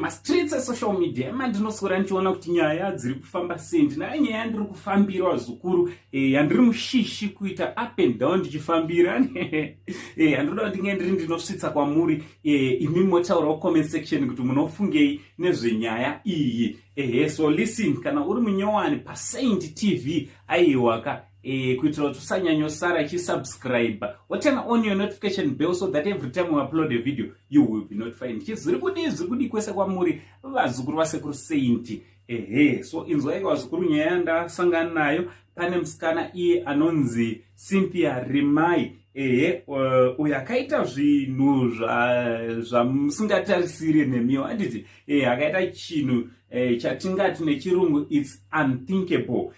mumastreets esocial media mandinoswera ndichiona kuti nyaya dziri kufamba sei. Ndinayo nyaya yandiri kufambira wazukuru yandiri mushishi kuita up and down ndichifambira handinoda kuti ndinge ndinosvitsa kwamuri imi motaurawo comment section kuti munofungei nezvenyaya iyi. So listen, kana uri munyowani paSaint TV aiwaka kuitira kuti usanyanyosara chisubscribe turn on your notification bell so that every time we upload a video you will be notified. Zviri kudi kwese kwamuri vazukuru vasekuru Saint. So inzwai vazukuru nyaya yandasangana nayo. Pane musikana iye anonzi Cynthia Rimai uyo akaita zvinhu zvamusingatarisiri nemiwo handiti akaita chinhu chatingati nechirungu it's unthinkable.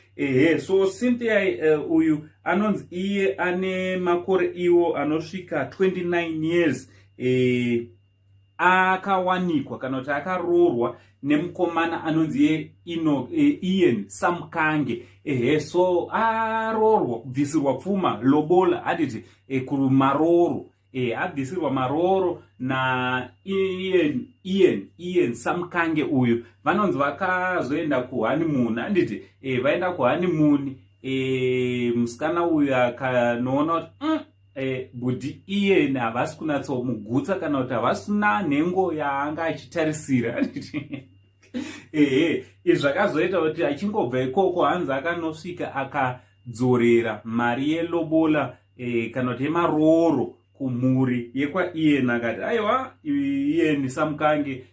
So Cynthia uyu anonzi iye ane makore iwo anosvika 29 years akawanikwa kana kuti akaroorwa nemukomana anonzi Ian Samkange. So aroorwa kubvisirwa pfuma lobola haditi kumaroro abvisirwa maroro na Ian Samkange uyu. Vanonzi vakazoenda kuhoneymoon handiti vaenda kuhoneymoon. Musikana uyu akanoona kuti budi Ian havasi kunatsomugutsa kana kuti havasi kuna nhengo yaanga achitarisira. Izvi zvakazoita kuti achingobva ikoko hanzi akanosvika akadzorera mari yelobola kana kuti yemaroro kumhuri yekwaIan. Akati aiwa Ian Samkange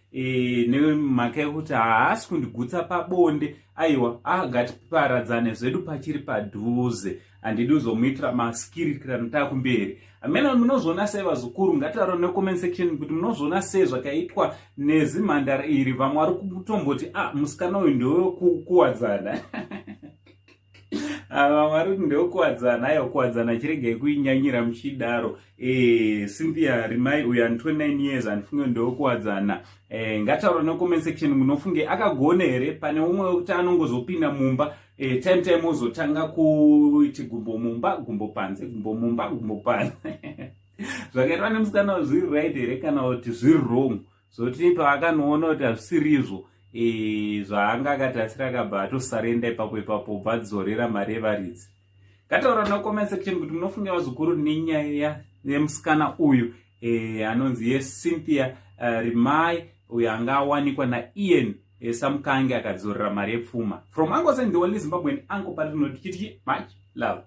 nemhaka yekuti haasi kundigutsa pabonde, aiwa ngatiparadzane zvedu pachiri padhuze, handidi kuzomuitira maskiri kana takumberi. Amene munozviona sei vazukuru? Ngativarewo necomment section kuti munozviona sei zvakaitwa nezimhandara iri. Vamwe vari kutomboti musikana uyu ndewekuwadzana. Vamwe vari kuti ndewekuwadzana. Aiwa, kuwadzana chiregai kuinyanyira muchidaro. Cynthia Rimai uyu ane 29 years handifunge ndewekuwadzana. Ngativarewo necomment section munofunge akagone here. Pane umwe wekuti anongozopinda mumba time uzotanga kuti gumbo mumba gumbo panze gumbo mumba gumbo panze. Zvakaitwa nemusikana zviri right here kana kuti zviri wrong, zoti paakanoona kuti hazvisiri izvo zvaanga akatasira akabva atosarenda ipapo bvadzorera mari yevaridzi. Ngataura necomment section kuti munofunga vazukuru nenyaya yemusikana uyu anonzi Cynthia Rimai uyu anga awanikwa naIan Samkange akadzorera mari yepfuma. From Anonzi and the only Zimbabwean uncle, but not much love.